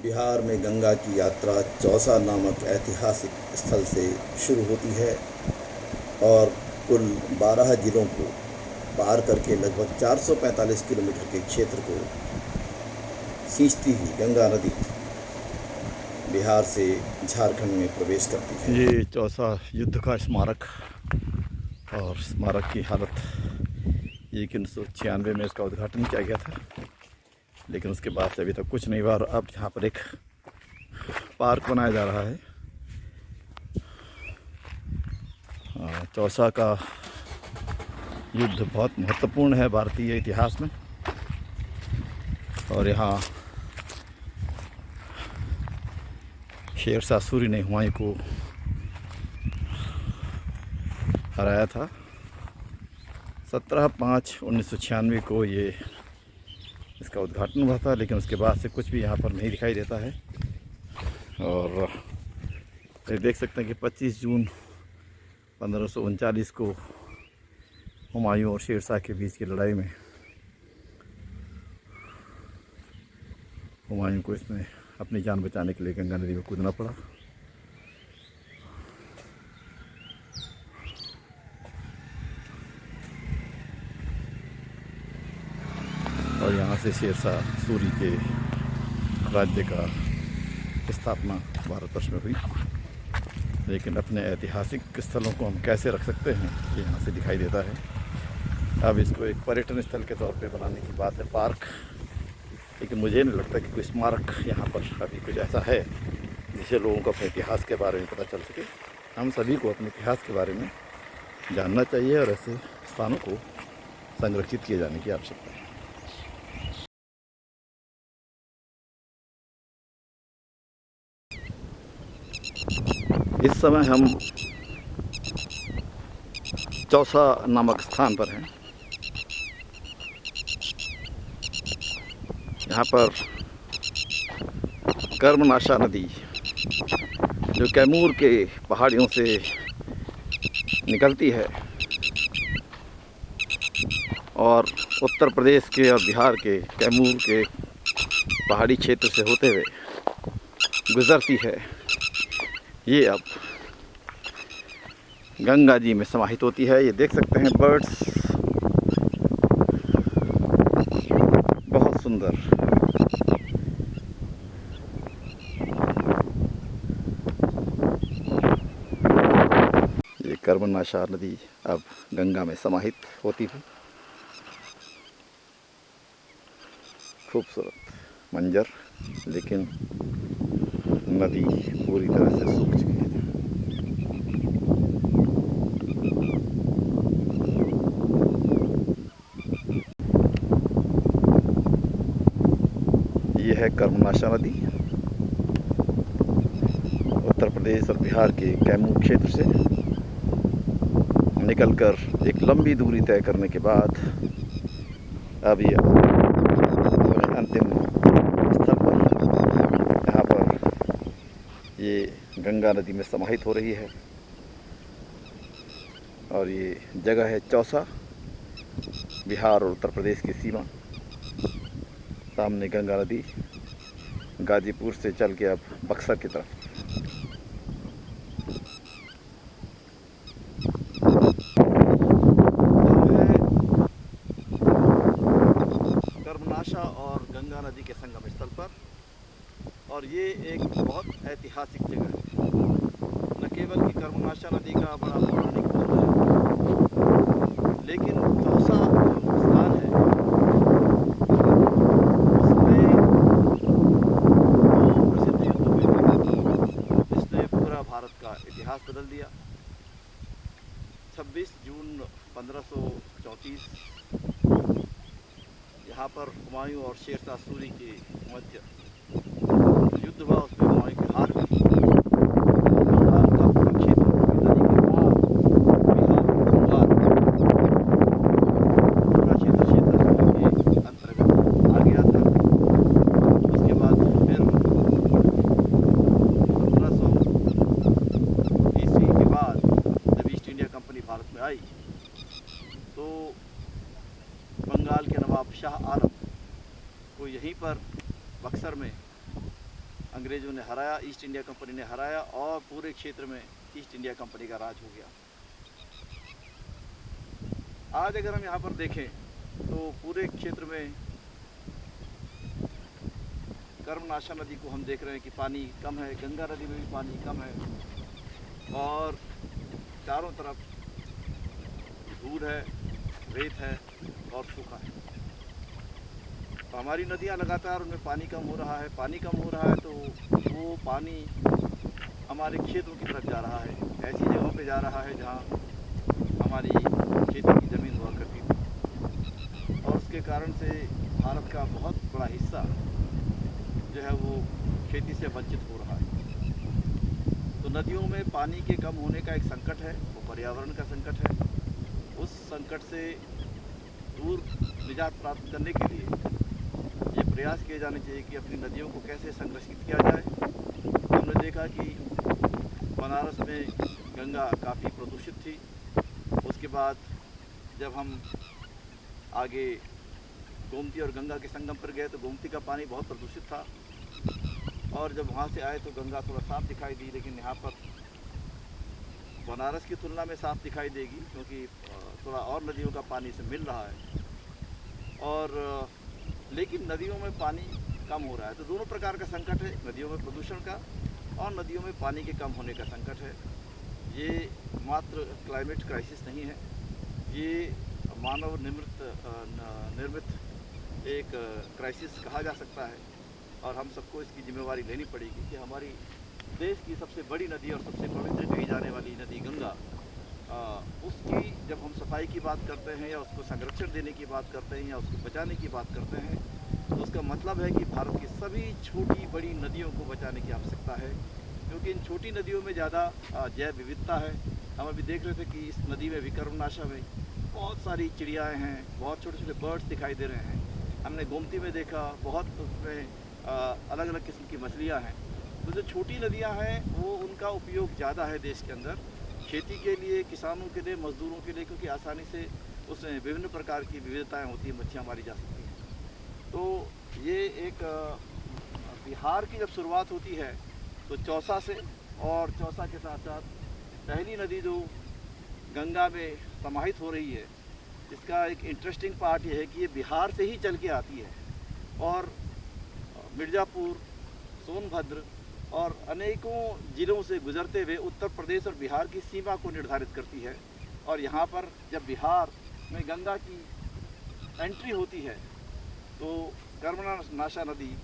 बिहार में गंगा की यात्रा चौसा नामक ऐतिहासिक स्थल से शुरू होती है और कुल 12 जिलों को पार करके लगभग 445 किलोमीटर के क्षेत्र को सींचती हुई गंगा नदी बिहार से झारखंड में प्रवेश करती है। ये चौसा युद्ध का स्मारक और स्मारक की हालत ये कि 1996 में इसका उद्घाटन किया गया था, लेकिन उसके बाद से अभी तक कुछ नहीं हुआ। और अब यहाँ पर एक पार्क बनाया जा रहा है। चौसा का युद्ध बहुत महत्वपूर्ण है भारतीय इतिहास में, और यहाँ शेरशाह सूरी ने हुमायूं को हराया था। 17/5/1996 को ये इसका उद्घाटन हुआ था, लेकिन उसके बाद से कुछ भी यहाँ पर नहीं दिखाई देता है। और ये देख सकते हैं कि 25 जून 1539 को हुमायूं और शेरशाह के बीच की लड़ाई में हुमायूं को इसमें अपनी जान बचाने के लिए गंगा नदी में कूदना पड़ा। और यहाँ से शेरशाह सूरी के राज्य का स्थापना भारतवर्ष में हुई। लेकिन अपने ऐतिहासिक स्थलों को हम कैसे रख सकते हैं, ये यहाँ से दिखाई देता है। अब इसको एक पर्यटन स्थल के तौर पे बनाने की बात है, पार्क, लेकिन मुझे नहीं लगता कि कोई स्मारक यहाँ पर अभी कुछ ऐसा है जिससे लोगों को अपने इतिहास के बारे में पता चल सके। हम सभी को अपने इतिहास के बारे में जानना चाहिए और ऐसे स्थानों को संरक्षित किए जाने की आवश्यकता है। इस समय हम चौसा नामक स्थान पर हैं। यहाँ पर कर्मनाशा नदी जो कैमूर के पहाड़ियों से निकलती है और उत्तर प्रदेश के और बिहार के कैमूर के पहाड़ी क्षेत्र से होते हुए गुजरती है, ये अब गंगा जी में समाहित होती है। ये देख सकते हैं बर्ड्स, बहुत सुंदर। ये कर्मनाशा नदी अब गंगा में समाहित होती है। खूबसूरत मंजर, लेकिन नदी पूरी तरह से सूख चुकी है। ये है कर्मनाशा नदी, उत्तर प्रदेश और बिहार के कैमूर क्षेत्र से निकलकर एक लंबी दूरी तय करने के बाद अब ये अंतिम स्थल पर, यहाँ पर ये गंगा नदी में समाहित हो रही है। और ये जगह है चौसा, बिहार और उत्तर प्रदेश की सीमा। सामने गंगा नदी गाजीपुर से चल के अब बक्सर की तरफ। कर्मनाशा और गंगा नदी के संगम स्थल पर, और ये एक बहुत ऐतिहासिक जगह है। न केवल कि कर्मनाशा नदी का बड़ा पौराणिक महत्व है, लेकिन चौसा स्थान है उसमें दो प्रसिद्ध युद्ध हुए जिसने पूरा भारत का इतिहास बदल दिया। 26 जून 1534 यहाँ पर हुमायूं और शेरशाह सूरी के मध्य युद्ध हुआ। उसमें हुमायूं की हार हुई। बंगाल का पूर्वी क्षेत्र नदी के पार बिहार, पूरा क्षेत्र के अंतर्गत आ गया था। उसके बाद फिर 1700 ईस्वी के बाद जब ईस्ट इंडिया कंपनी भारत में आई तो बंगाल के नवाब शाह आलम को यहीं पर बक्सर अंग्रेज़ों ने हराया, ईस्ट इंडिया कंपनी ने हराया और पूरे क्षेत्र में ईस्ट इंडिया कंपनी का राज हो गया। आज अगर हम यहाँ पर देखें तो पूरे क्षेत्र में कर्मनाशा नदी को हम देख रहे हैं कि पानी कम है, गंगा नदी में भी पानी कम है और चारों तरफ धूल है, रेत है और सूखा है। तो हमारी नदियाँ लगातार उनमें पानी कम हो रहा है, पानी कम हो रहा है तो वो पानी हमारे खेतों की तरफ जा रहा है, ऐसी जगहों पे जा रहा है जहाँ हमारी खेती की ज़मीन हुआ करती थी और उसके कारण से भारत का बहुत बड़ा हिस्सा जो है वो खेती से वंचित हो रहा है। तो नदियों में पानी के कम होने का एक संकट है, वो पर्यावरण का संकट है। उस संकट से दूर निजात प्राप्त करने के लिए ये प्रयास किए जाने चाहिए कि अपनी नदियों को कैसे संरक्षित किया जाए। हमने देखा कि बनारस में गंगा काफ़ी प्रदूषित थी, उसके बाद जब हम आगे गोमती और गंगा के संगम पर गए तो गोमती का पानी बहुत प्रदूषित था और जब वहाँ से आए तो गंगा थोड़ा साफ दिखाई दी, लेकिन यहाँ पर बनारस की तुलना में साफ दिखाई देगी क्योंकि थोड़ा और नदियों का पानी से मिल रहा है और लेकिन नदियों में पानी कम हो रहा है। तो दोनों प्रकार का संकट है, नदियों में प्रदूषण का और नदियों में पानी के कम होने का संकट है। ये मात्र क्लाइमेट क्राइसिस नहीं है, ये मानव निर्मित एक क्राइसिस कहा जा सकता है और हम सबको इसकी जिम्मेवारी लेनी पड़ेगी कि हमारी देश की सबसे बड़ी नदी और सबसे पवित्र कही जाने वाली नदी गंगा, उसकी जब हम सफाई की बात करते हैं या उसको संरक्षण देने की बात करते हैं या उसको बचाने की बात करते हैं तो उसका मतलब है कि भारत की सभी छोटी बड़ी नदियों को बचाने की आवश्यकता है क्योंकि इन छोटी नदियों में ज़्यादा जैव विविधता है। हम अभी देख रहे थे कि इस नदी में विक्रमनाशा में बहुत सारी चिड़ियाएँ हैं, बहुत छोटे छोटे बर्ड्स दिखाई दे रहे हैं। हमने गोमती में देखा, बहुत उसमें अलग अलग किस्म की मछलियाँ हैं। तो जो छोटी नदियाँ हैं वो उनका उपयोग ज़्यादा है देश के अंदर, खेती के लिए, किसानों के लिए, मज़दूरों के लिए, क्योंकि आसानी से उसमें विभिन्न प्रकार की विविधताएँ होती हैं, मच्छियाँ मारी जा सकती हैं। तो ये एक बिहार की जब शुरुआत होती है तो चौसा से, और चौसा के साथ साथ पहली नदी जो गंगा में समाहित हो रही है, इसका एक इंटरेस्टिंग पार्ट ये है कि ये बिहार से ही चल के आती है और मिर्ज़ापुर, सोनभद्र और अनेकों ज़िलों से गुजरते हुए उत्तर प्रदेश और बिहार की सीमा को निर्धारित करती है। और यहाँ पर जब बिहार में गंगा की एंट्री होती है तो कर्मनाशा नदी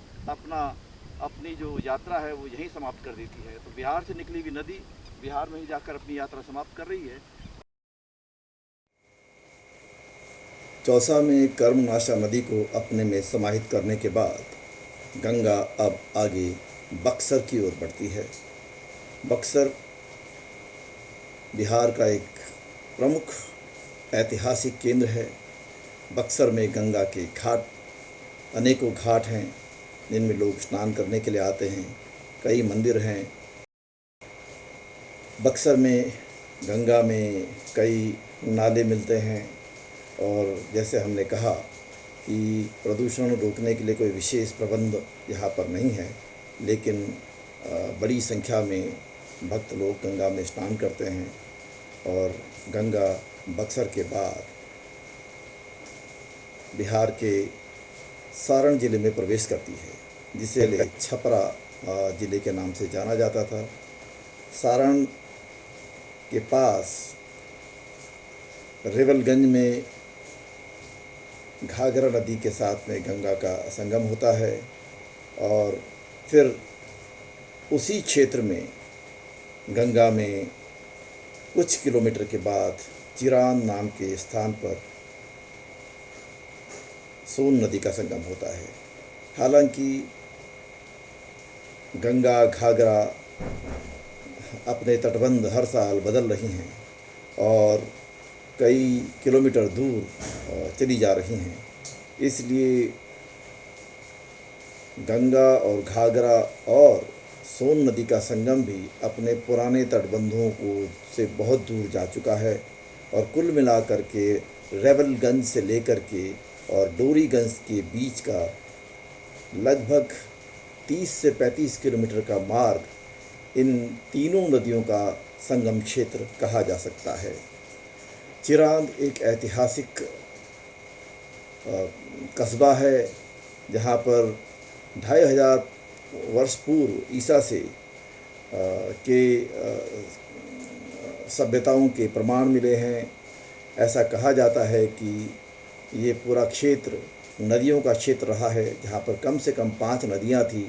अपनी जो यात्रा है वो यहीं समाप्त कर देती है। तो बिहार से निकली हुई नदी बिहार में ही जाकर अपनी यात्रा समाप्त कर रही है। चौसा में कर्मनाशा नदी को अपने में समाहित करने के बाद गंगा अब आगे बक्सर की ओर बढ़ती है। बक्सर बिहार का एक प्रमुख ऐतिहासिक केंद्र है। बक्सर में गंगा के घाट, अनेकों घाट हैं जिनमें लोग स्नान करने के लिए आते हैं, कई मंदिर हैं। बक्सर में गंगा में कई नाले मिलते हैं और जैसे हमने कहा कि प्रदूषण रोकने के लिए कोई विशेष प्रबंध यहाँ पर नहीं है, लेकिन बड़ी संख्या में भक्त लोग गंगा में स्नान करते हैं और गंगा बक्सर के बाद बिहार के सारण ज़िले में प्रवेश करती है, जिसे छपरा ज़िले के नाम से जाना जाता था। सारण के पास रेवलगंज में घाघरा नदी के साथ में गंगा का संगम होता है और फिर उसी क्षेत्र में गंगा में कुछ किलोमीटर के बाद चिरान नाम के स्थान पर सोन नदी का संगम होता है। हालांकि गंगा घाघरा अपने तटबंध हर साल बदल रही हैं और कई किलोमीटर दूर चली जा रही हैं, इसलिए गंगा और घाघरा और सोन नदी का संगम भी अपने पुराने तटबंधों को से बहुत दूर जा चुका है और कुल मिलाकर के रेवलगंज से लेकर के और डोरीगंज के बीच का लगभग 30 से 35 किलोमीटर का मार्ग इन तीनों नदियों का संगम क्षेत्र कहा जा सकता है। चिरांद एक ऐतिहासिक कस्बा है जहाँ पर 2500 वर्ष पूर्व ईसा से के सभ्यताओं के प्रमाण मिले हैं। ऐसा कहा जाता है कि ये पूरा क्षेत्र नदियों का क्षेत्र रहा है, जहाँ पर कम से कम 5 नदियाँ थी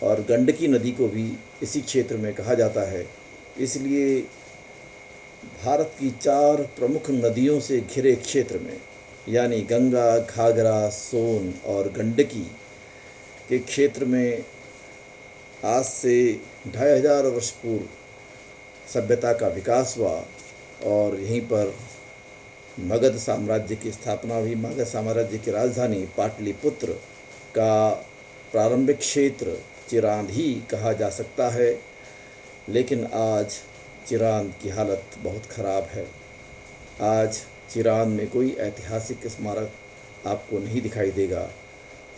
और गंडकी नदी को भी इसी क्षेत्र में कहा जाता है। इसलिए भारत की 4 प्रमुख नदियों से घिरे क्षेत्र में, यानी गंगा, घाघरा, सोन और गंडकी के क्षेत्र में आज से 2500 वर्ष पूर्व सभ्यता का विकास हुआ और यहीं पर मगध साम्राज्य की स्थापना हुई। मगध साम्राज्य की राजधानी पाटलिपुत्र का प्रारंभिक क्षेत्र चिरांद ही कहा जा सकता है। लेकिन आज चिरांद की हालत बहुत ख़राब है। आज चिरांद में कोई ऐतिहासिक स्मारक आपको नहीं दिखाई देगा।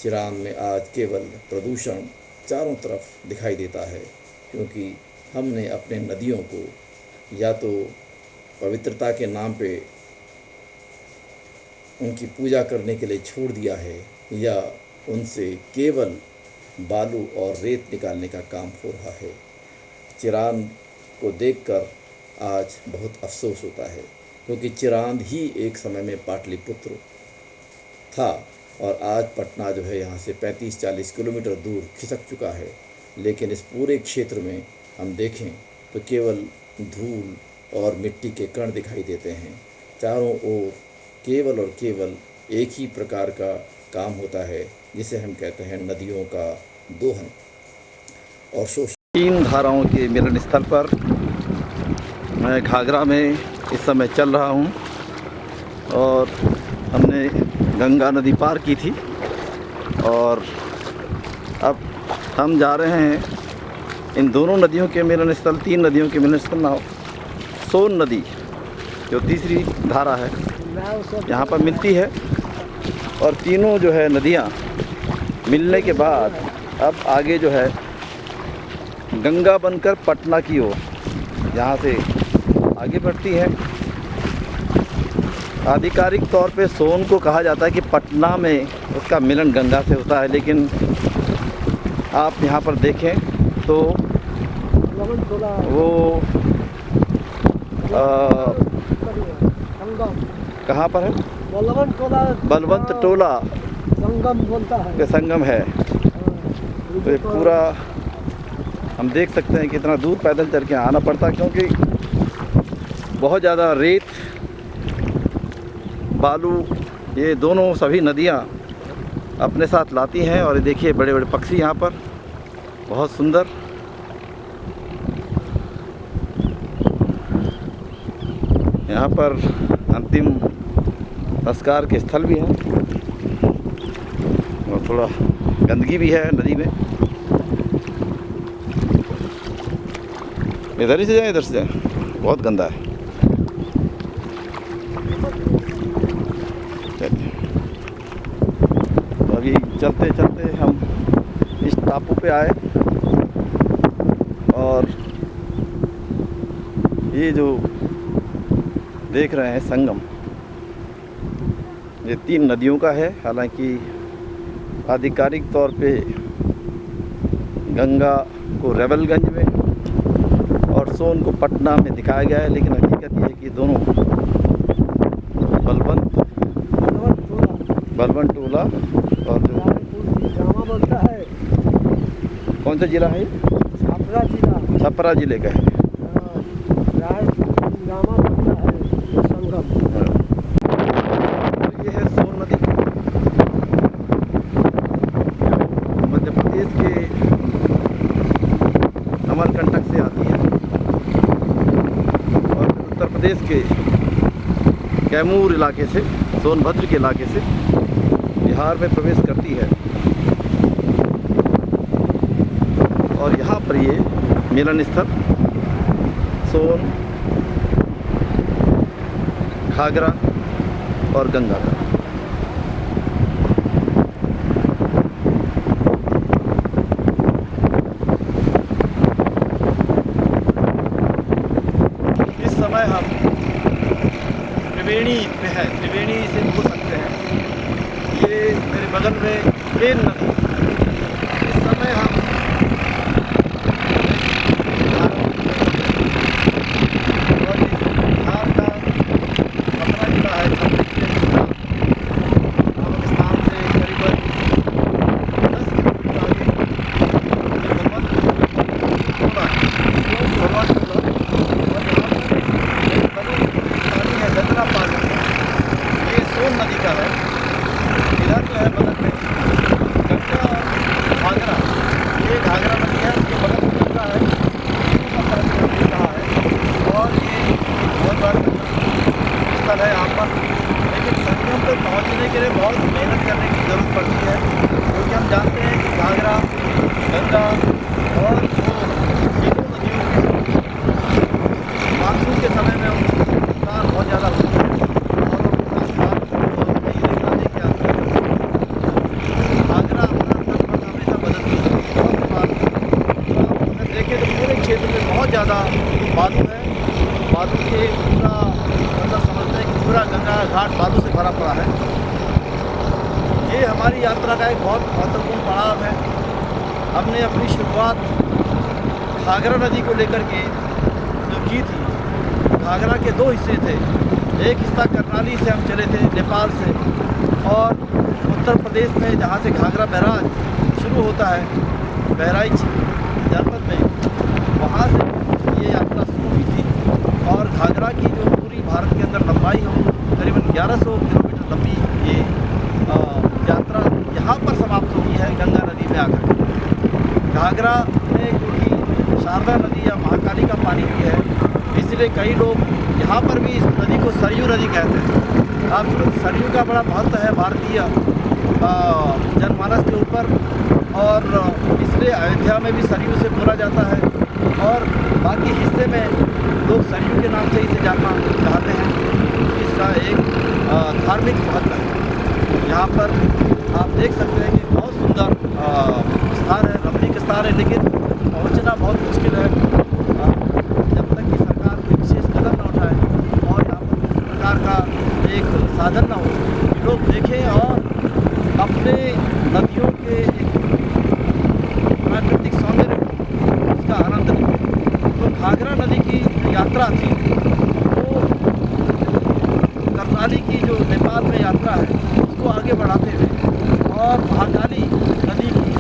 चिरांद में आज केवल प्रदूषण चारों तरफ दिखाई देता है, क्योंकि हमने अपने नदियों को या तो पवित्रता के नाम पे उनकी पूजा करने के लिए छोड़ दिया है या उनसे केवल बालू और रेत निकालने का काम हो रहा है। चिरांद को देखकर आज बहुत अफसोस होता है, क्योंकि चिरांद ही एक समय में पाटलिपुत्र था और आज पटना जो है यहाँ से 35-40 किलोमीटर दूर खिसक चुका है। लेकिन इस पूरे क्षेत्र में हम देखें तो केवल धूल और मिट्टी के कण दिखाई देते हैं। चारों ओर केवल और केवल एक ही प्रकार का काम होता है, जिसे हम कहते हैं नदियों का दोहन और शोषण। 3 धाराओं के मिलन स्थल पर मैं घाघरा में इस समय चल रहा हूँ और हमने गंगा नदी पार की थी और अब हम जा रहे हैं इन दोनों नदियों के मिलन स्थल, 3 नदियों के मिलन स्थल ना सोन नदी जो तीसरी धारा है यहाँ पर मिलती है और तीनों जो है नदियाँ मिलने के बाद अब आगे जो है गंगा बनकर पटना की ओर यहाँ से आगे बढ़ती है। आधिकारिक तौर पे सोन को कहा जाता है कि पटना में उसका मिलन गंगा से होता है, लेकिन आप यहाँ पर देखें तो वो कहाँ पर है, बलवंत टोला संगम बोलता है, संगम है। तो ये पूरा हम देख सकते हैं कि कितना दूर पैदल चल के आना पड़ता, क्योंकि बहुत ज़्यादा रेत, बालू, ये दोनों सभी नदियाँ अपने साथ लाती हैं। और देखिए बड़े बड़े पक्षी यहाँ पर, बहुत सुंदर। यहाँ पर अंतिम संस्कार के स्थल भी हैं और थोड़ा गंदगी भी है नदी में। इधर ही से जाएं, इधर से जाएं, बहुत गंदा है। अभी चलते चलते हम इस टापू पे आए और ये जो देख रहे हैं संगम, ये 3 नदियों का है। हालांकि आधिकारिक तौर पे गंगा को रेवलगंज में और सोन को पटना में दिखाया गया है, लेकिन हकीकत ये है कि दोनों बलवंत टोला और जो जामा बोलता है। कौन सा जिला है, छपरा जिला, छपरा जिले का है। जामा बोलता है संगम। ये है सोन नदी, मध्य प्रदेश के अमरकंटक से आती है और उत्तर प्रदेश के कैमूर इलाके से, सोनभद्र के इलाके से बिहार में प्रवेश करती है। और यहाँ पर ये मिलन स्थल सोन, घाघरा और गंगा का। त्रिवेणी पे है, त्रिवेणी से बोल सकते हैं। ये मेरे बगल में केन नदी, इस समय हम और इस बिहार का पटना जिला है, छत्तीसगढ़ जिला पाकिस्तान से करीबन 10 किलोमीटर आगे ये भगवान और यहाँ पर पानी है, गंगा पानी, ये सोन नदी का है। इधर जो है बगल में गंगा और घाघरा, ये घाघरा नदी है, उसके बगल में गंगा है, मिल रहा है और ये बहुत बड़ा स्थल है यहाँ पर। लेकिन संगम पर पहुँचने के लिए बहुत मेहनत करने की ज़रूरत पड़ती है, क्योंकि हम जानते हैं कि घाघरा, गंगा और ये दो नदियों के मानसून के समय में उतार बहुत ज़्यादा होता है और नहीं रहता लेके आते हैं। घाघरा अपना पथ हमेशा बदलती है, बहुत बार अगर देखें तो पूरे क्षेत्र में बहुत ज़्यादा बालू है। बालू के पूरा मतलब समझते हैं कि पूरा गंगा घाट बालू से भरा पड़ा है। ये हमारी यात्रा का एक बहुत महत्वपूर्ण पड़ाव है। हमने अपनी शुरुआत घाघरा नदी को लेकर के जो की थी, घाघरा के दो हिस्से थे। एक हिस्सा करनाली से हम चले थे, नेपाल से, और उत्तर प्रदेश में जहाँ से घाघरा बैराज शुरू होता है, बहराइच जनपद में, वहाँ से ये यात्रा शुरू हुई थी। और घाघरा की जो पूरी भारत के अंदर लंबाई हो, करीबन 1100 किलोमीटर लंबी ये यात्रा यहाँ पर समाप्त होती है गंगा नदी में आकर। घाघरा में क्योंकि शारदा नदी या महाकाली का पानी भी है, इसलिए कई लोग यहाँ पर भी इस नदी को सरयू नदी कहते हैं। आप सरयू का बड़ा महत्व है भारतीय जनमानस के ऊपर, और इसलिए अयोध्या में भी सरयू से बोला जाता है और बाकी हिस्से में लोग सरयू के नाम से इसे जानना चाहते हैं। इसका एक धार्मिक महत्व है। यहाँ पर आप देख सकते हैं कि बहुत सुंदर स्थान है, नज़दीक स्थान है, लेकिन पहुँचना बहुत मुश्किल है जब तक कि सरकार कोई विशेष कदम न उठाए और यहाँ पर किसी प्रकार का एक साधन न हो कि लोग देखें और अपने नदियों के एक प्राकृतिक सौंदर्य को, उसका आनंद लें। तो घाघरा नदी की जो यात्रा थी वो करनाली की जो नेपाल में यात्रा है उसको आगे बढ़ाते हुए और महाकाली नदी की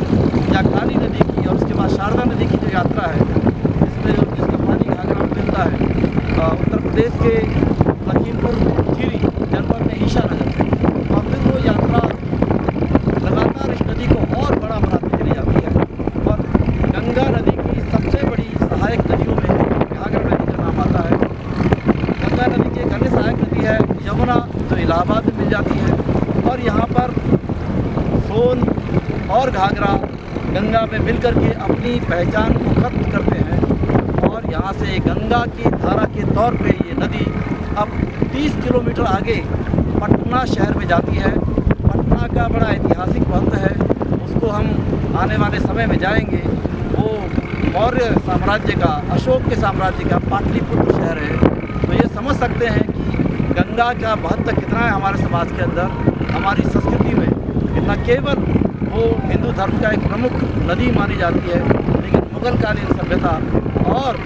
या काली नदी की और उसके बाद शारदा नदी की जो यात्रा है, जिसका पानी घाघरा में मिलता है, उत्तर प्रदेश के लखीमपुर खीरी जनपद में ईशा नगर, और फिर वो यात्रा लगातार इस नदी को और बड़ा बनाती चली जाती है। और गंगा नदी की सबसे बड़ी सहायक नदियों में घाघरा नदी का नाम आता है। गंगा नदी की एक अन्य सहायक नदी है यमुना, जो इलाहाबाद में मिल जाती है, और यहाँ पर सोन और घाघरा गंगा में मिलकर के अपनी पहचान को खत्म करते हैं और यहाँ से गंगा की धारा के तौर पे ये नदी अब 30 किलोमीटर आगे पटना शहर में जाती है। पटना का बड़ा ऐतिहासिक महत्व है, उसको हम आने वाले समय में जाएंगे। वो मौर्य साम्राज्य का, अशोक के साम्राज्य का पाटलिपुत्र शहर है। तो ये समझ सकते हैं कि गंगा का महत्व कितना है हमारे समाज के अंदर, हमारी संस्कृति में। न केवल वो हिंदू धर्म का एक प्रमुख नदी मानी जाती है, लेकिन मुगलकालीन सभ्यता और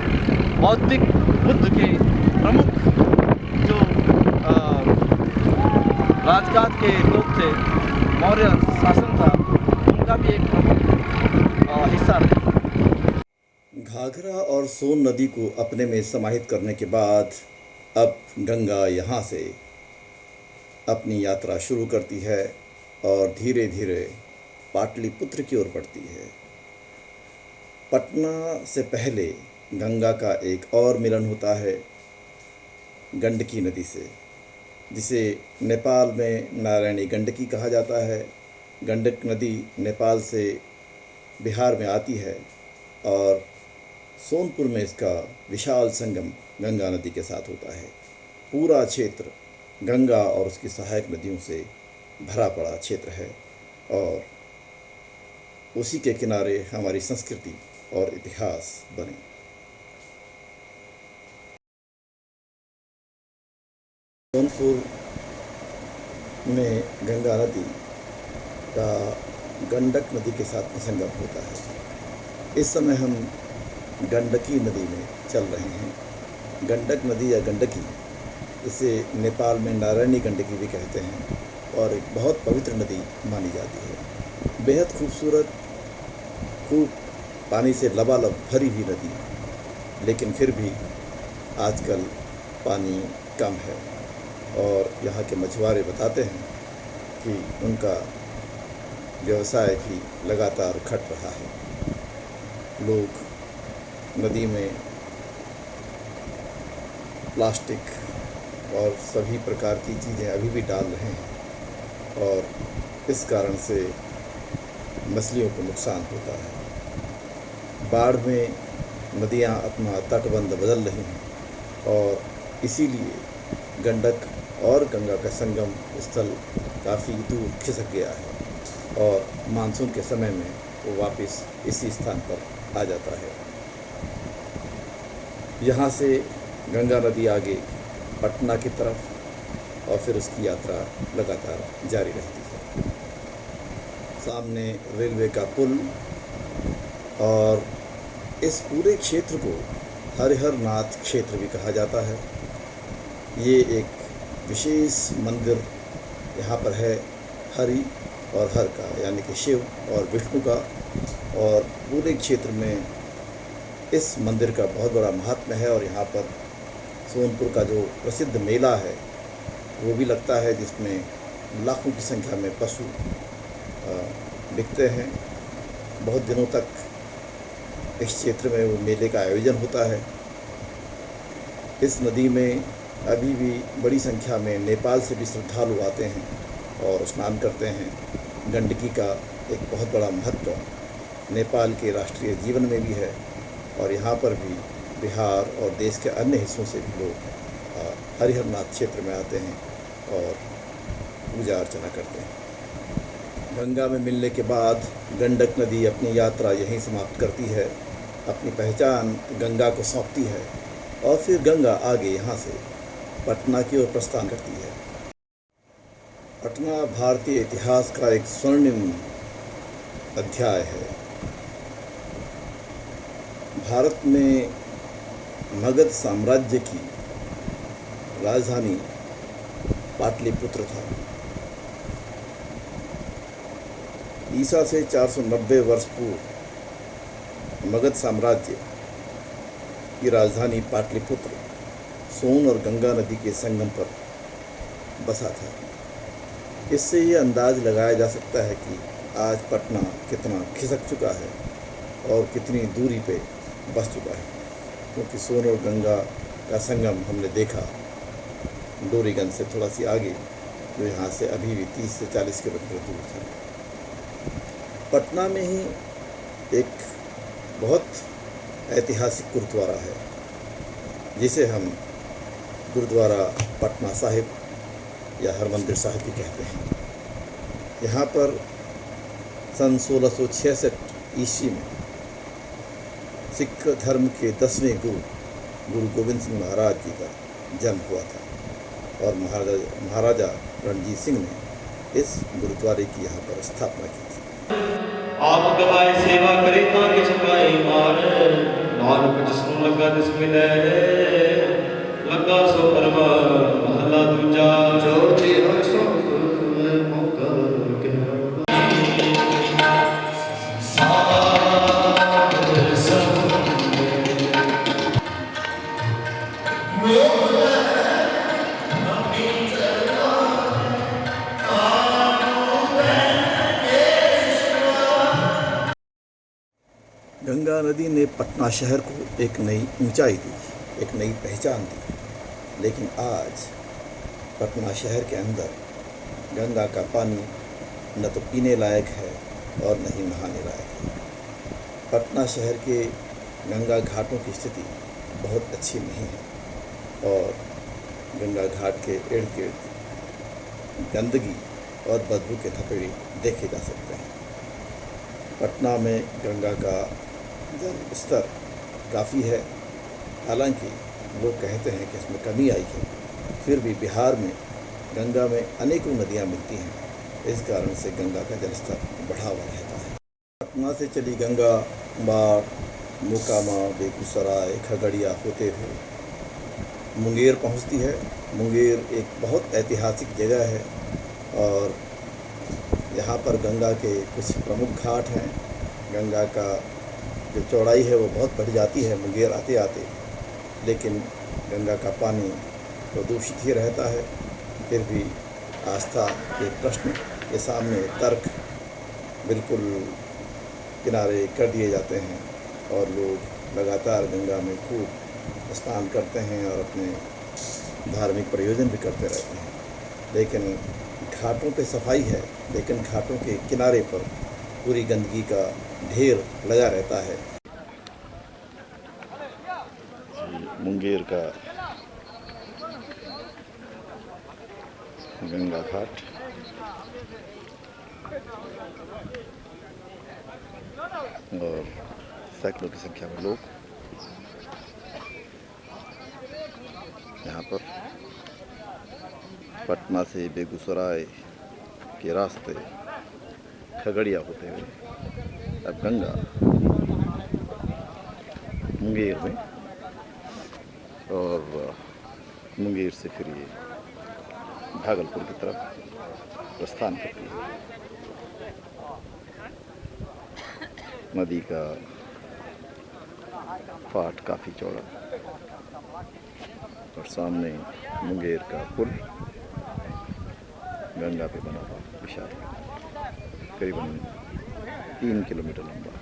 बौद्धिक बुद्ध के प्रमुख जो राजकाज के लोग थे, मौर्य शासन था, उनका भी एक प्रमुख हिस्सा था। घाघरा और सोन नदी को अपने में समाहित करने के बाद अब गंगा यहाँ से अपनी यात्रा शुरू करती है और धीरे धीरे पाटलिपुत्र की ओर बढ़ती है। पटना से पहले गंगा का एक और मिलन होता है गंडकी नदी से, जिसे नेपाल में नारायणी गंडकी कहा जाता है। गंडक नदी नेपाल से बिहार में आती है और सोनपुर में इसका विशाल संगम गंगा नदी के साथ होता है। पूरा क्षेत्र गंगा और उसकी सहायक नदियों से भरा पड़ा क्षेत्र है और उसी के किनारे हमारी संस्कृति और इतिहास बने। सोनपुर में गंगा नदी का गंडक नदी के साथ में संगम होता है। इस समय हम गंडकी नदी में चल रहे हैं। गंडक नदी या गंडकी, इसे नेपाल में नारायणी गंडकी भी कहते हैं और एक बहुत पवित्र नदी मानी जाती है। बेहद खूबसूरत, खूब पानी से लबालब भरी हुई नदी, लेकिन फिर भी आजकल पानी कम है और यहाँ के मछुआरे बताते हैं कि उनका व्यवसाय भी लगातार घट रहा है। लोग नदी में प्लास्टिक और सभी प्रकार की चीज़ें अभी भी डाल रहे हैं और इस कारण से मछलियों को नुकसान होता है। बाढ़ में नदियाँ अपना तटबंध बदल रही हैं और इसीलिए गंडक और गंगा का संगम स्थल काफ़ी दूर खिसक गया है और मानसून के समय में वो वापस इसी स्थान पर आ जाता है। यहाँ से गंगा नदी आगे पटना की तरफ और फिर उसकी यात्रा लगातार जारी रहती है। सामने रेलवे का पुल और इस पूरे क्षेत्र को हरिहर नाथ क्षेत्र भी कहा जाता है। ये एक विशेष मंदिर यहाँ पर है, हरि और हर का, यानी कि शिव और विष्णु का, और पूरे क्षेत्र में इस मंदिर का बहुत बड़ा महत्व है। और यहाँ पर सोनपुर का जो प्रसिद्ध मेला है वो भी लगता है, जिसमें लाखों की संख्या में पशु बिकते हैं। बहुत दिनों तक इस क्षेत्र में वो मेले का आयोजन होता है। इस नदी में अभी भी बड़ी संख्या में नेपाल से भी श्रद्धालु आते हैं और स्नान करते हैं। गंडकी का एक बहुत बड़ा महत्व नेपाल के राष्ट्रीय जीवन में भी है और यहाँ पर भी बिहार और देश के अन्य हिस्सों से भी लोग हरिहर नाथ क्षेत्र में आते हैं और पूजा अर्चना करते हैं। गंगा में मिलने के बाद गंडक नदी अपनी यात्रा यहीं समाप्त करती है, अपनी पहचान गंगा को सौंपती है और फिर गंगा आगे यहाँ से पटना की ओर प्रस्थान करती है। पटना भारतीय इतिहास का एक स्वर्णिम अध्याय है। भारत में मगध साम्राज्य की राजधानी पाटलिपुत्र था। ईसा से 490 वर्ष पूर्व मगध साम्राज्य की राजधानी पाटलिपुत्र सोन और गंगा नदी के संगम पर बसा था। इससे ये अंदाज लगाया जा सकता है कि आज पटना कितना खिसक चुका है और कितनी दूरी पे बस चुका है, क्योंकि सोन और गंगा का संगम हमने देखा डोरीगंज से थोड़ा सी आगे, जो यहाँ से अभी भी 30 से 40 किलोमीटर दूर था। पटना में ही एक बहुत ऐतिहासिक गुरुद्वारा है, जिसे हम गुरुद्वारा पटना साहिब या हरमंदिर साहिब भी कहते हैं। यहाँ पर सन 1666 ईस्वी में सिख धर्म के 10वें गुरु गोविंद सिंह महाराज जी का जन्म हुआ था और महाराजा रणजीत सिंह ने इस गुरुद्वारे की यहाँ पर स्थापना की थी। आप गवाए सेवा करे ताकि छकाए मार, नानक जिसनु लगा तिस मिले, लगा सो परवार महला दूजा, जो तेरा सो मौका गंगा नदी ने पटना शहर को एक नई ऊंचाई दी, एक नई पहचान दी। लेकिन आज पटना शहर के अंदर गंगा का पानी न तो पीने लायक है और न ही नहाने लायक है। पटना शहर के गंगा घाटों की स्थिति बहुत अच्छी नहीं है और गंगा घाट के इर्द गिर्द गंदगी और बदबू के थपेड़े देखे जा सकते हैं। पटना में गंगा का जल स्तर काफ़ी है, हालांकि लोग कहते हैं कि इसमें कमी आई है, फिर भी बिहार में गंगा में अनेकों नदियाँ मिलती हैं। इस कारण से गंगा का जलस्तर बढ़ा हुआ रहता है। पटना से चली गंगा बाढ़, मोकामा, बेगूसराय, खगड़िया होते हुए मुंगेर पहुंचती है। मुंगेर एक बहुत ऐतिहासिक जगह है और यहाँ पर गंगा के कुछ प्रमुख घाट हैं। गंगा का जो चौड़ाई है वो बहुत बढ़ जाती है मुंगेर आते आते, लेकिन गंगा का पानी प्रदूषित ही रहता है। फिर भी आस्था के प्रश्न के सामने तर्क बिल्कुल किनारे कर दिए जाते हैं और लोग लगातार गंगा में खूब स्नान करते हैं और अपने धार्मिक प्रयोजन भी करते रहते हैं। लेकिन घाटों पे सफाई है, लेकिन घाटों के किनारे पर पूरी गंदगी का ढेर लगा रहता है। मुंगेर का गंगा घाट और सैकड़ों की संख्या में लोग यहाँ पर पटना से बेगूसराय के रास्ते खगड़िया होते हुए अब गंगा मुंगेर में और मुंगेर से फिर ये भागलपुर की तरफ प्रस्थान करती है। नदी का पाट काफ़ी चौड़ा और सामने मुंगेर का पुल गंगा पे बना हुआ विशाल, करीबन 3 किलोमीटर लंबा।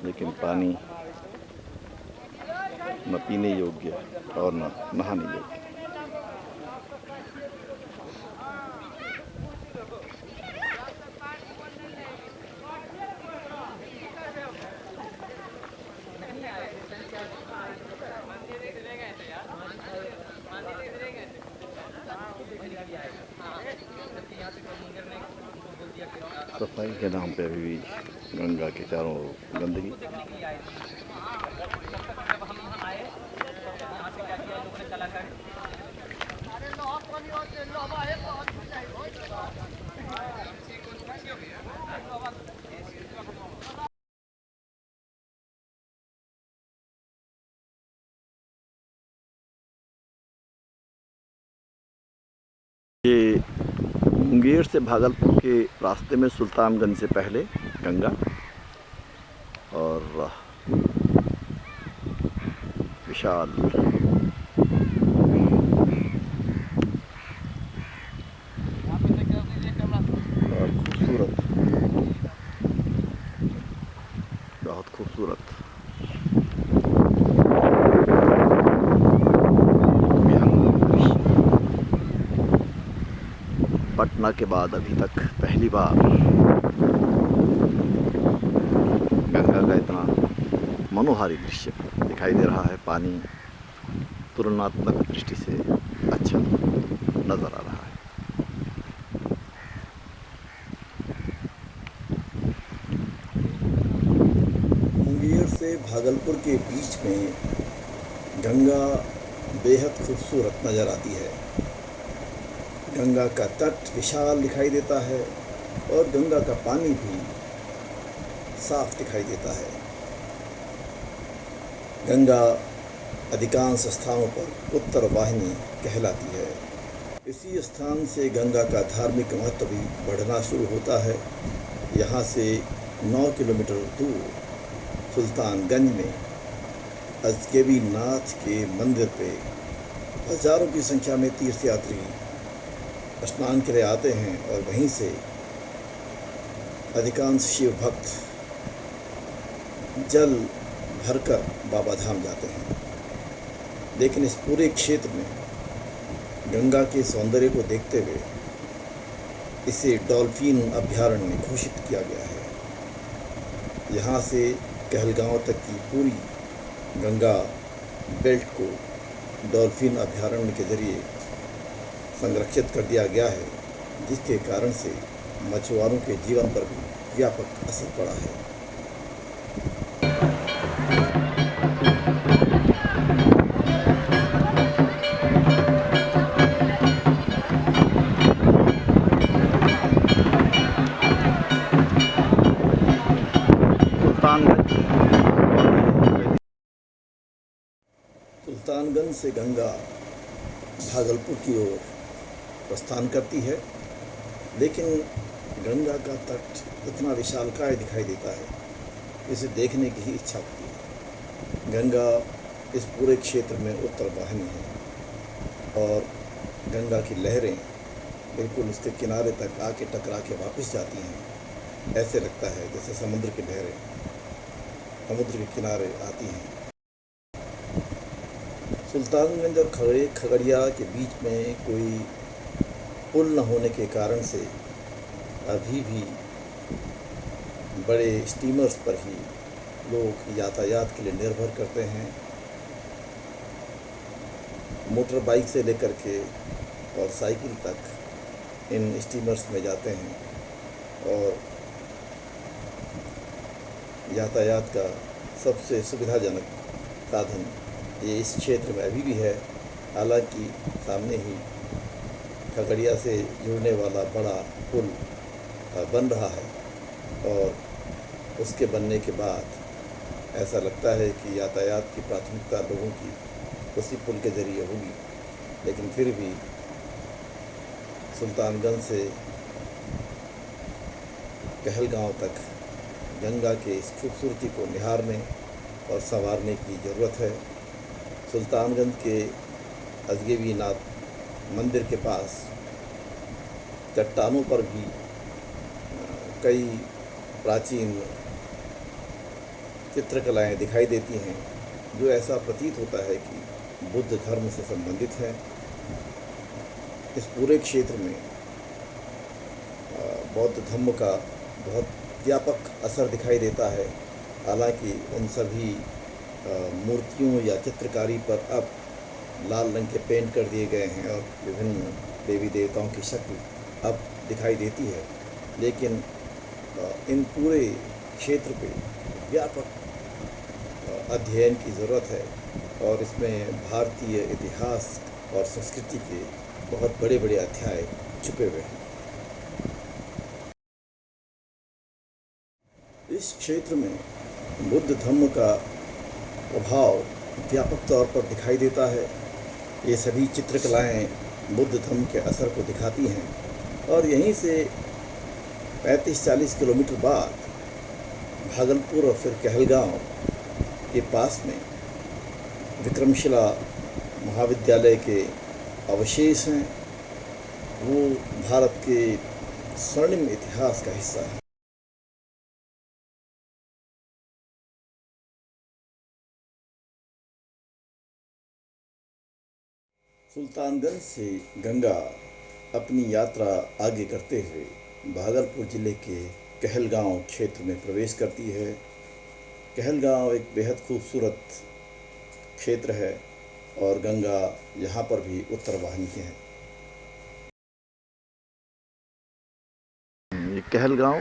लेकिन पानी न पीने योग्य और न नहाने योग्य। सफाई के नाम पे अभी भी गंगा के चारों ओर गंदगी। ये मुंगेर से भागलपुर के रास्ते में सुल्तानगंज से पहले गंगा और विशाल और खूबसूरत, बहुत खूबसूरत पटना के बाद अभी तक पहली बार गंगा का इतना मनोहारी दृश्य दिखाई दे रहा है। पानी तुलनात्मक दृष्टि से अच्छा नज़र आ रहा है। मुंगेर से भागलपुर के बीच में गंगा बेहद खूबसूरत नज़र आती है। गंगा का तट विशाल दिखाई देता है और गंगा का पानी भी साफ दिखाई देता है। गंगा अधिकांश स्थानों पर उत्तर वाहिनी कहलाती है। इसी स्थान से गंगा का धार्मिक महत्व भी बढ़ना शुरू होता है। यहाँ से 9 किलोमीटर दूर सुल्तानगंज में अजगैबी नाथ के मंदिर पे हजारों की संख्या में तीर्थयात्री स्नान के लिए आते हैं और वहीं से अधिकांश शिव भक्त जल भरकर बाबा धाम जाते हैं। लेकिन इस पूरे क्षेत्र में गंगा के सौंदर्य को देखते हुए इसे डॉल्फिन अभयारण्य घोषित किया गया है। यहाँ से कहलगांव तक की पूरी गंगा बेल्ट को डॉल्फिन अभयारण्य के जरिए संरक्षित कर दिया गया है, जिसके कारण से मछुआरों के जीवन पर भी व्यापक असर पड़ा है। सुल्तानगंज से गंगा भागलपुर की ओर प्रस्थान करती है, लेकिन गंगा का तट इतना विशालकाय दिखाई देता है, इसे देखने की ही इच्छा होती है। गंगा इस पूरे क्षेत्र में उत्तर वाहिनी है और गंगा की लहरें बिल्कुल उसके किनारे तक आके टकरा के वापस जाती हैं। ऐसे लगता है जैसे समुद्र की लहरें समुद्र के किनारे आती हैं। सुल्तानगंज और खगड़िया के बीच में कोई पुल न होने के कारण से अभी भी बड़े स्टीमर्स पर ही लोग यातायात के लिए निर्भर करते हैं। मोटर बाइक से लेकर के और साइकिल तक इन स्टीमर्स में जाते हैं और यातायात का सबसे सुविधाजनक साधन ये इस क्षेत्र में अभी भी है। हालांकि सामने ही खगड़िया से जुड़ने वाला बड़ा पुल बन रहा है और उसके बनने के बाद ऐसा लगता है कि यातायात की प्राथमिकता लोगों की उसी पुल के ज़रिए होगी, लेकिन फिर भी सुल्तानगंज से कहलगांव तक गंगा के इस खूबसूरती को निहारने और संवारने की ज़रूरत है। सुल्तानगंज के अजगैबीनाथ मंदिर के पास चट्टानों पर भी कई प्राचीन चित्रकलाएं दिखाई देती हैं, जो ऐसा प्रतीत होता है कि बुद्ध धर्म से संबंधित हैं। इस पूरे क्षेत्र में बौद्ध धर्म का बहुत व्यापक असर दिखाई देता है। हालांकि उन सभी मूर्तियों या चित्रकारी पर अब लाल रंग के पेंट कर दिए गए हैं और विभिन्न देवी देवताओं की शक्ल अब दिखाई देती है, लेकिन इन पूरे क्षेत्र पे व्यापक अध्ययन की ज़रूरत है और इसमें भारतीय इतिहास और संस्कृति के बहुत बड़े बड़े अध्याय छुपे हुए हैं। इस क्षेत्र में बुद्ध धर्म का प्रभाव व्यापक तौर पर दिखाई देता है। ये सभी चित्रकलाएं बुद्ध धर्म के असर को दिखाती हैं और यहीं से 35-40 किलोमीटर बाद भागलपुर और फिर कहलगांव के पास में विक्रमशिला महाविद्यालय के अवशेष हैं। वो भारत के स्वर्णिम इतिहास का हिस्सा है। सुल्तानगंज से गंगा अपनी यात्रा आगे करते हुए भागलपुर ज़िले के कहलगांव क्षेत्र में प्रवेश करती है। कहलगांव एक बेहद खूबसूरत क्षेत्र है और गंगा यहाँ पर भी उत्तर वाहिनी है। ये कहलगांव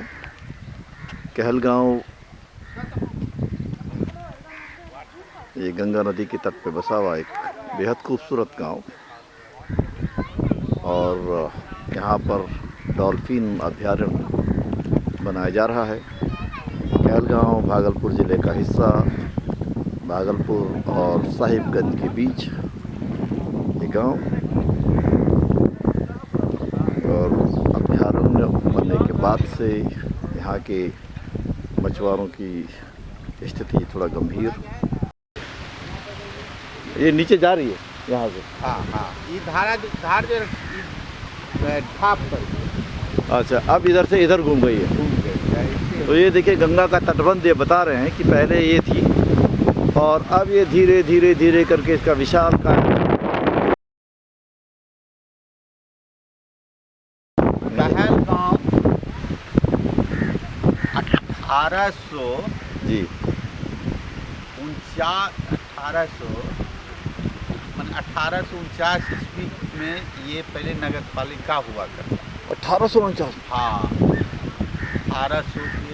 ये गंगा नदी के तट पे बसा हुआ एक बेहद खूबसूरत गांव और यहाँ पर डॉल्फिन अभयारण्य बनाया जा रहा है। कहलगांव भागलपुर ज़िले का हिस्सा, भागलपुर और साहिबगंज के बीच ये गांव और अभयारण्य बनने के बाद से यहाँ के मछुआरों की स्थिति थोड़ा गंभीर। ये नीचे जा रही है यहाँ से। हाँ ये धार जो ढाप पर। अच्छा, अब इधर से इधर घूम गई है। तो ये देखिए गंगा का तटबंध ये बता रहे हैं कि पहले ये थी और अब ये धीरे धीरे धीरे करके इसका विशाल कहलगांव 1800 जी 1849 ईस्वी में ये पहले नगर पालिका हुआ करता। 1849। हाँ 1800 के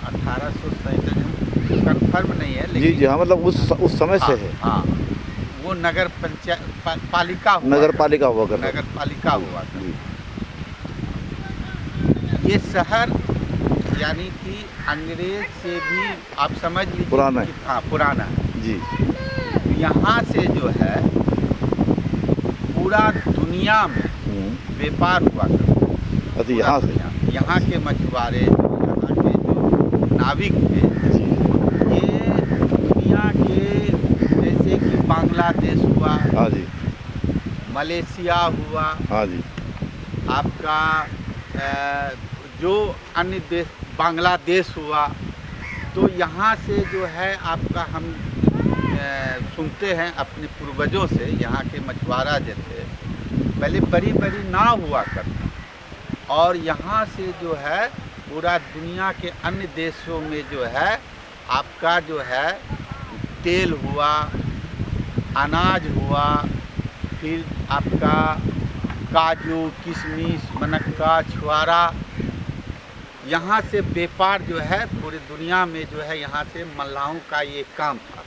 1837 कन्फर्म नहीं है, जी लेकिन जी हाँ, मतलब उस समय से है। हाँ, वो नगर पालिका हुआ, नगर पालिका हुआ कर नगर पालिका हुआ था। जी ये शहर यानी कि अंग्रेज से भी आप समझ लीजिए पुराना कि हाँ पुराना है। जी यहाँ से जो है पूरा दुनिया में व्यापार हुआ करता है। अच्छा, यहाँ से यहाँ के मछुआरे, यहाँ के जो नाविक थे, ये दुनिया के जैसे कि बांग्लादेश हुआ, हाँ जी, मलेशिया हुआ, हाँ जी, आपका जो अन्य देश बांग्लादेश हुआ, तो यहाँ से जो है आपका हम सुनते हैं अपने पूर्वजों से, यहाँ के मछुआरा जो थे पहले बड़ी बड़ी नाव हुआ करता, और यहाँ से जो है पूरा दुनिया के अन्य देशों में जो है आपका जो है तेल हुआ, अनाज हुआ, फिर आपका काजू, किशमिश, मनक्का, छुआरा, यहाँ से व्यापार जो है पूरी दुनिया में जो है यहाँ से मल्लाहों का ये काम था,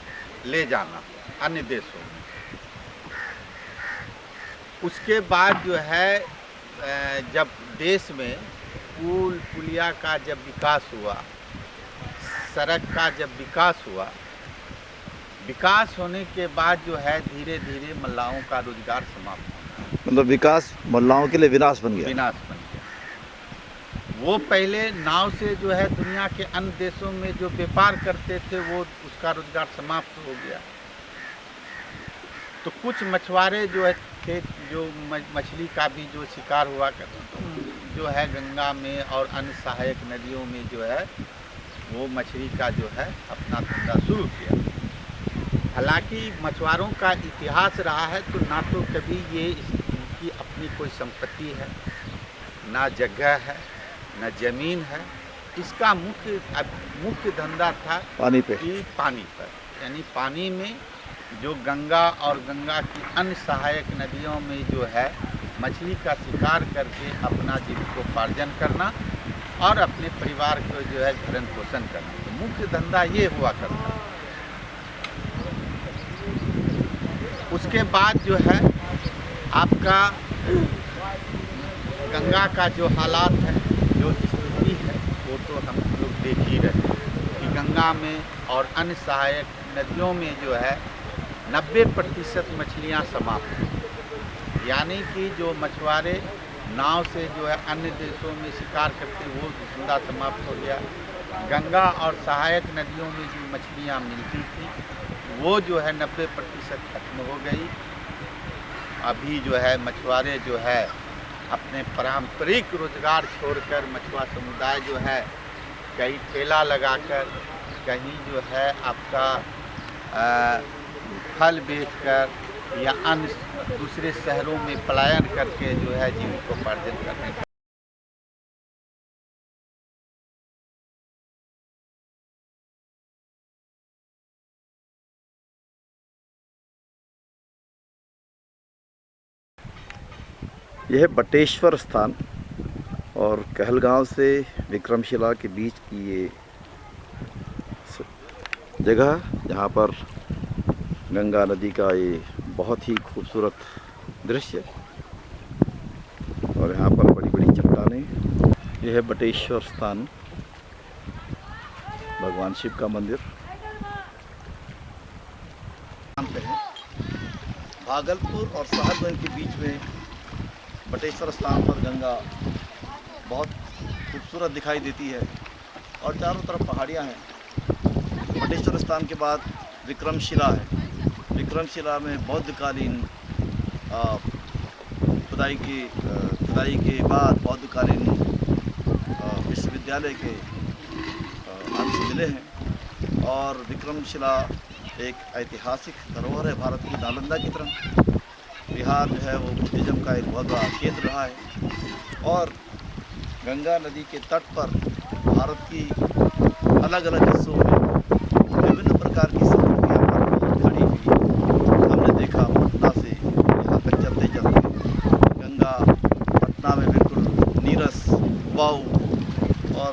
ले जाना अन्य देशों में। उसके बाद जो है जब देश में पुल पुलिया का जब विकास हुआ, सड़क का जब विकास हुआ, विकास होने के बाद जो है धीरे धीरे मल्लाहों का रोजगार समाप्त हो, मतलब विकास मल्लाहों के लिए विनाश बन गया। विनाश बन गया। वो पहले नाव से जो है दुनिया के अन्य देशों में जो व्यापार करते थे वो उसका रोजगार समाप्त हो गया। तो कुछ मछुआरे जो है थे, जो मछली का भी जो शिकार हुआ करते जो है गंगा में और अन्य सहायक नदियों में जो है वो मछली का जो है अपना धंधा शुरू किया। हालांकि मछुआरों का इतिहास रहा है, तो ना तो कभी ये इनकी अपनी कोई संपत्ति है, ना जगह है, ना ज़मीन है। इसका मुख्य धंधा था पानी पे, कि पानी पर, यानी पानी में जो गंगा और गंगा की अन्य सहायक नदियों में जो है मछली का शिकार करके अपना जीविकोपार्जन करना और अपने परिवार को जो है भरण पोषण करना, तो मुख्य धंधा ये हुआ करता। उसके बाद जो है आपका गंगा का जो हालात है, जो स्थिति है, वो तो हम लोग देख ही रहे हैं कि गंगा में और अन्य सहायक नदियों में जो है 90% मछलियाँ समाप्त हैं। यानी कि जो मछुआरे नाव से जो है अन्य देशों में शिकार करते वो धंधा समाप्त हो गया। गंगा और सहायक नदियों में जो मछलियाँ मिलती थी वो जो है 90% खत्म हो गई। अभी जो है मछुआरे जो है अपने पारंपरिक रोजगार छोड़कर मछुआ समुदाय जो है कहीं ठेला लगाकर, कहीं जो है आपका फल बेचकर या अन्य दूसरे शहरों में पलायन करके जो है जीविकोपार्जन करने का। यह है बटेश्वर स्थान और कहलगांव से विक्रमशिला के बीच की ये जगह, जहाँ पर गंगा नदी का ये बहुत ही खूबसूरत दृश्य और यहाँ पर बड़ी बड़ी चट्टानें। यह है बटेश्वर स्थान, भगवान शिव का मंदिर। भागलपुर और साहबगंज के बीच में बटेश्वर स्थान पर गंगा बहुत खूबसूरत दिखाई देती है और चारों तरफ पहाड़ियाँ हैं। बटेश्वर स्थान के बाद विक्रमशिला है। विक्रमशिला में बौद्धकालीन खुदाई के बाद बौद्धकालीन विश्वविद्यालय के अंश मिले हैं और विक्रमशिला एक ऐतिहासिक धरोहर है भारत की नालंदा की तरह। बिहार जो है वो बुद्धिज्म का एक बहुत बड़ा केंद्र रहा है और गंगा नदी के तट पर भारत की अलग अलग हिस्सों में विभिन्न प्रकार की संस्कृतियाँ पर खड़ी हुई। हमने देखा पटना से यहाँ तक चलते चलते गंगा पटना में बिल्कुल नीरस, वाऊ और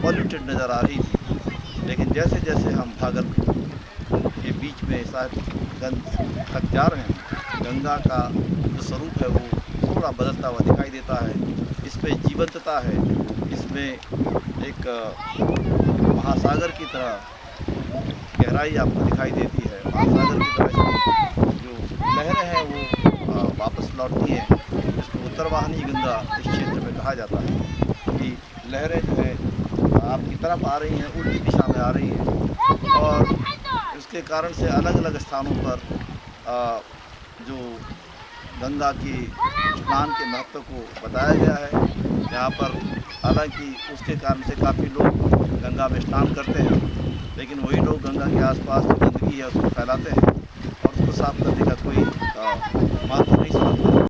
पॉल्यूटेड लिमिटेड नज़र आ रही थी, लेकिन जैसे जैसे हम भागल के बीच में साहिबगंज तक जा रहे हैं, गंगा का जो स्वरूप है वो थोड़ा बदलता हुआ दिखाई देता है। इसमें जीवंतता है, इसमें एक महासागर की तरह गहराई आपको दिखाई देती है। महासागर की तरह इसकी जो लहरें हैं वो वापस लौटती हैं। इसको उत्तरवाहिनी गंगा इस क्षेत्र में कहा जाता है कि लहरें जो है आपकी तरफ आ रही हैं, उल्टी दिशा में आ रही हैं, और इसके कारण से अलग अलग स्थानों पर जो गंगा की स्नान के महत्व को बताया गया है। यहाँ पर हालांकि उसके कारण से काफ़ी लोग गंगा में स्नान करते हैं, लेकिन वही लोग गंगा के आसपास जो गंदगी है उसको फैलाते हैं और उसको साफ करने का कोई महत्व नहीं समझता।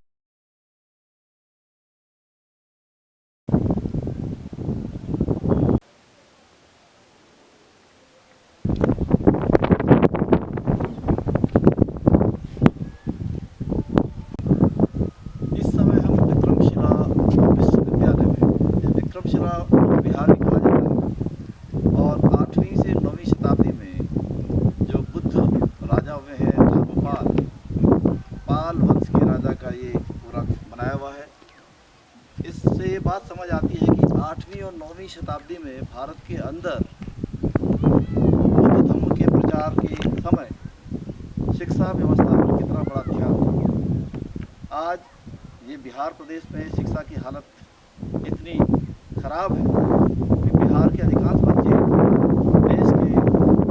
इस समय हम विक्रमशिला विश्वविद्यालय में, विक्रमशिला बिहार में कहा जाता है, और 8वीं से 9वीं शताब्दी में जो बुद्ध राजा हुए हैं धर्मपाल, पाल वंश के राजा का ये पूरा बनाया हुआ है। इससे ये बात समझ आती है कि 8वीं और 9वीं शताब्दी में भारत के अंदर बुद्ध धर्म के प्रचार के समय शिक्षा व्यवस्था पर कितना बड़ा ध्यान था। आज ये बिहार प्रदेश में शिक्षा की हालत इतनी खराब है कि बिहार के अधिकांश बच्चे देश के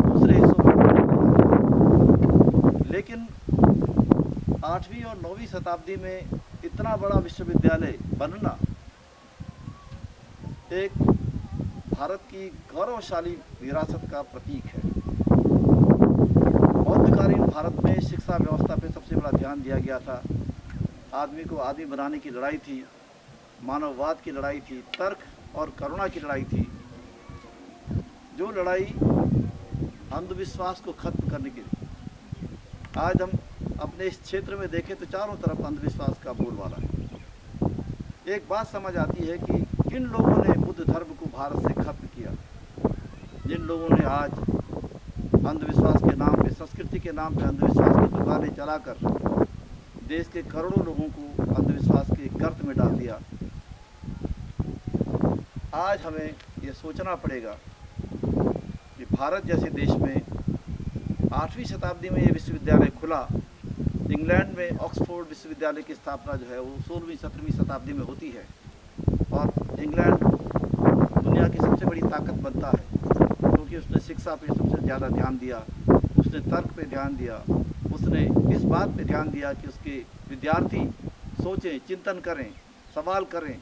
दूसरे हिस्सों में पढ़ने लगे। लेकिन 8वीं और 9वीं शताब्दी में इतना बड़ा विश्वविद्यालय बनना एक भारत की गौरवशाली विरासत का प्रतीक है। बौद्धकालीन भारत में शिक्षा व्यवस्था पे सबसे बड़ा ध्यान दिया गया था। आदमी को आदमी बनाने की लड़ाई थी, मानववाद की लड़ाई थी, तर्क और करुणा की लड़ाई थी। जो लड़ाई अंधविश्वास को खत्म करने की थी। आज हम अपने इस क्षेत्र में देखें तो चारों तरफ अंधविश्वास का बोलबाला है। एक बात समझ आती है कि किन लोगों ने बुद्ध धर्म को भारत से खत्म किया, जिन लोगों ने आज अंधविश्वास के नाम पे, संस्कृति के नाम पे अंधविश्वास की दुकानें चलाकर देश के करोड़ों लोगों को अंधविश्वास के गर्त में डाल दिया। आज हमें ये सोचना पड़ेगा कि भारत जैसे देश में 8वीं शताब्दी में ये विश्वविद्यालय खुला। इंग्लैंड में ऑक्सफोर्ड विश्वविद्यालय की स्थापना जो है वो 16वीं 17वीं शताब्दी में होती है, और इंग्लैंड दुनिया की सबसे बड़ी ताकत बनता है क्योंकि उसने शिक्षा पे सबसे ज़्यादा ध्यान दिया, उसने तर्क पे ध्यान दिया, उसने इस बात पे ध्यान दिया कि उसके विद्यार्थी सोचें, चिंतन करें, सवाल करें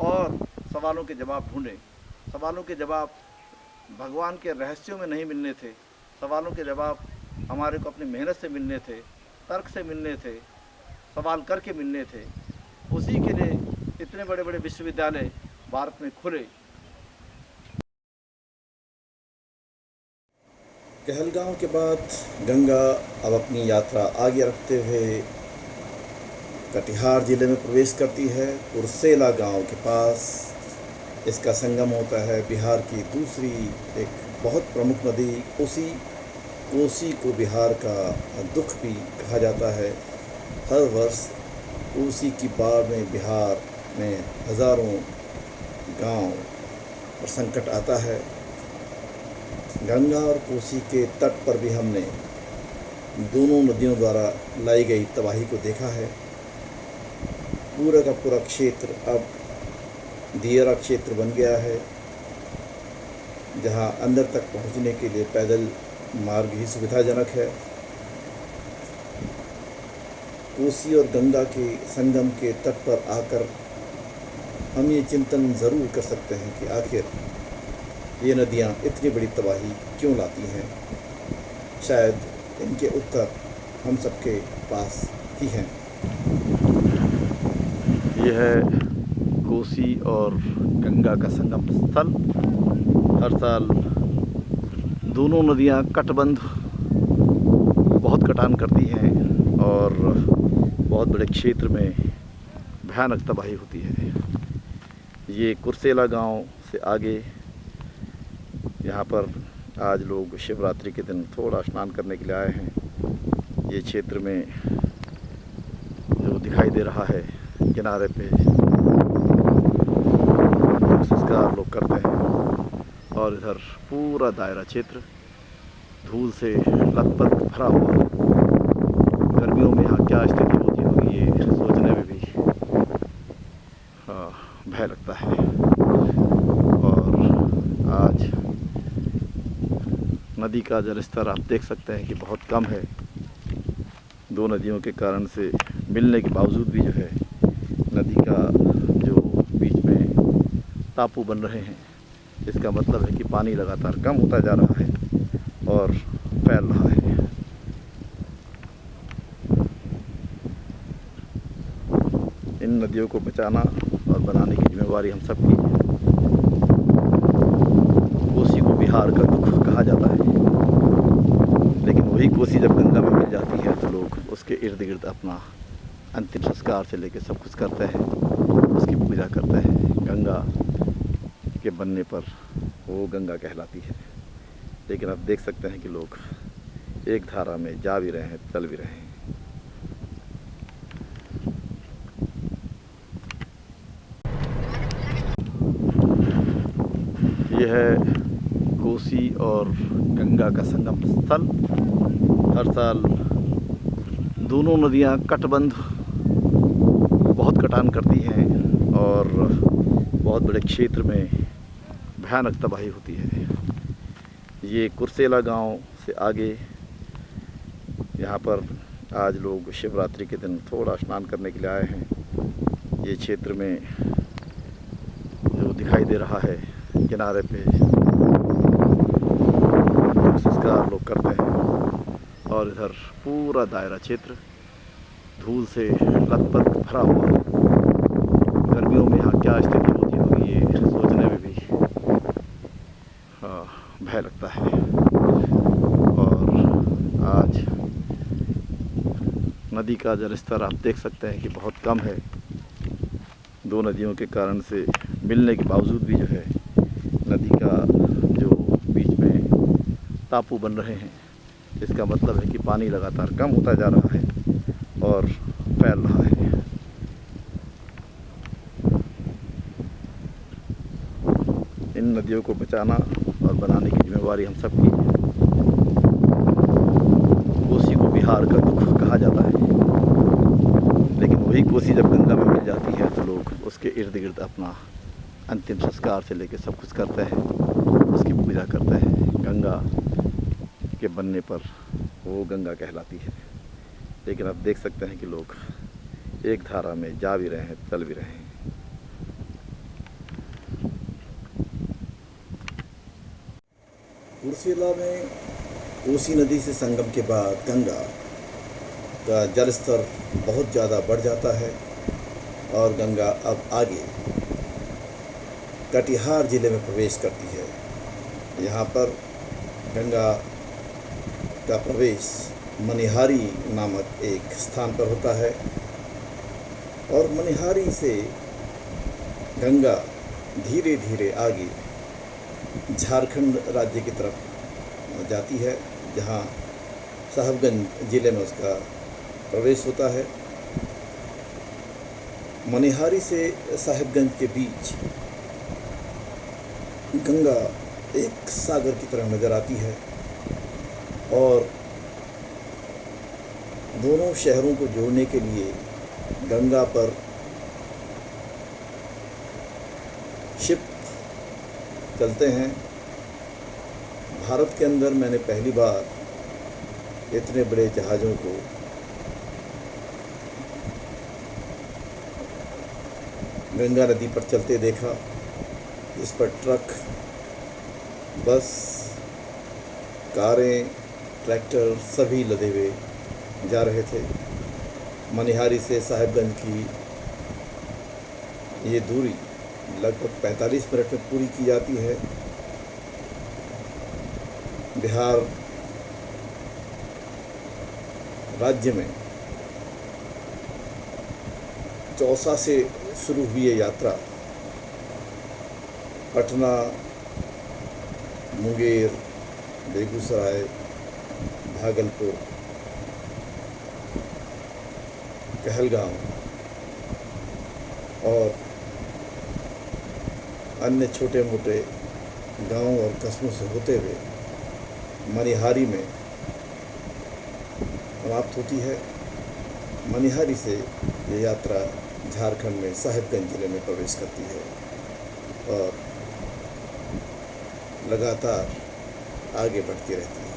और सवालों के जवाब ढूंढें। सवालों के जवाब भगवान के रहस्यों में नहीं मिलने थे, सवालों के जवाब हमारे को अपनी मेहनत से मिलने थे, तर्क से मिलने थे, सवाल करके मिलने थे। उसी के लिए इतने बड़े बड़े विश्वविद्यालय भारत में खुले। कहलगांव के बाद गंगा अब अपनी यात्रा आगे रखते हुए कटिहार जिले में प्रवेश करती है। कुर्सेला गांव के पास इसका संगम होता है बिहार की दूसरी एक बहुत प्रमुख नदी कोसी। कोसी को बिहार का दुख भी कहा जाता है। हर वर्ष कोसी की बाढ़ में बिहार में हज़ारों गांव पर संकट आता है। गंगा और कोसी के तट पर भी हमने दोनों नदियों द्वारा लाई गई तबाही को देखा है। पूरा का पूरा क्षेत्र अब दियरा क्षेत्र बन गया है, जहां अंदर तक पहुंचने के लिए पैदल मार्ग ही सुविधाजनक है। कोसी और गंगा के संगम के तट पर आकर हम ये चिंतन ज़रूर कर सकते हैं कि आखिर ये नदियाँ इतनी बड़ी तबाही क्यों लाती हैं। शायद इनके उत्तर हम सबके पास ही हैं। यह है कोसी और गंगा का संगम स्थल। हर साल दोनों नदियाँ कटबंध बहुत कटान करती हैं और बहुत बड़े क्षेत्र में भयानक तबाही होती है। ये कुर्सेला गांव से आगे यहाँ पर आज लोग शिवरात्रि के दिन थोड़ा स्नान करने के लिए आए हैं। ये क्षेत्र में जो दिखाई दे रहा है किनारे पे संस्कार लोग करते हैं और इधर पूरा दायरा क्षेत्र धूल से लथपथ भरा हुआ। गर्मियों में यहाँ क्या स्थिति होती होगी ये सोचने में भी भय लगता है। और आज नदी का जलस्तर आप देख सकते हैं कि बहुत कम है। दो नदियों के कारण से मिलने के बावजूद भी जो है नदी का जो बीच में टापू बन रहे हैं, इसका मतलब है कि पानी लगातार कम होता जा रहा है और फैल रहा है। इन नदियों को बचाना और बनाने की जिम्मेवारी हम सबकी है। कोसी को बिहार का दुख कहा जाता है, लेकिन वही कोसी जब गंगा में मिल जाती है तो लोग उसके इर्द गिर्द अपना अंतिम संस्कार से लेकर सब कुछ करते हैं, उसकी पूजा करते हैं। गंगा के बनने पर वो गंगा कहलाती है। लेकिन आप देख सकते हैं कि लोग एक धारा में जा भी रहे हैं, चल भी रहे हैं। यह है कोसी और गंगा का संगम स्थल। हर साल दोनों नदियां कटबंध बहुत कटान करती हैं और बहुत बड़े क्षेत्र में भयानक तबाही होती है। ये कुर्सेला गांव से आगे यहाँ पर आज लोग शिवरात्रि के दिन थोड़ा स्नान करने के लिए आए हैं। ये क्षेत्र में जो दिखाई दे रहा है किनारे पे संस्कार लोग करते हैं और इधर पूरा दायरा क्षेत्र धूल से लथपथ भरा हुआ। गर्मियों में यहाँ क्या स्थिति होती होगी ये सोचने में भी भय लगता है। और आज नदी का जलस्तर आप देख सकते हैं कि बहुत कम है। दो नदियों के कारण से मिलने के बावजूद भी जो है नदी का जो बीच में टापू बन रहे हैं, इसका मतलब है कि पानी लगातार कम होता जा रहा है और फैल रहा है। इन नदियों को बचाना और बनाने की जिम्मेवारी हम सबकी है। कोसी को बिहार का दुख कहा जाता है, लेकिन वही कोसी जब गंगा में मिल जाती है तो लोग उसके इर्द गिर्द अपना अंतिम संस्कार से लेकर सब कुछ करते हैं, उसकी पूजा करते हैं। गंगा के बनने पर वो गंगा कहलाती है। लेकिन आप देख सकते हैं कि लोग एक धारा में जा भी रहे हैं, चल भी रहे हैं। कुर्सेला में कोसी नदी से संगम के बाद गंगा का जलस्तर बहुत ज़्यादा बढ़ जाता है और गंगा अब आगे कटिहार ज़िले में प्रवेश करती है। यहाँ पर गंगा का प्रवेश मनिहारी नामक एक स्थान पर होता है और मनिहारी से गंगा धीरे धीरे आगे झारखंड राज्य की तरफ जाती है, जहाँ साहिबगंज ज़िले में उसका प्रवेश होता है। मनिहारी से साहिबगंज के बीच गंगा एक सागर की तरह नज़र आती है और दोनों शहरों को जोड़ने के लिए गंगा पर शिप चलते हैं। भारत के अंदर मैंने पहली बार इतने बड़े जहाज़ों को गंगा नदी पर चलते देखा, जिस पर ट्रक, बस, कारें, ट्रैक्टर सभी लदे हुए जा रहे थे। मनिहारी से साहिबगंज की ये दूरी लगभग 45 मिनट में पूरी की जाती है। बिहार राज्य में चौसा से शुरू हुई ये यात्रा पटना, मुंगेर, बेगूसराय, भागलपुर, कहलगांव और अन्य छोटे मोटे गांवों और कस्बों से होते हुए मनिहारी में समाप्त होती है। मनिहारी से ये यात्रा झारखंड में साहिबगंज जिले में प्रवेश करती है और लगातार आगे बढ़ती रहती है।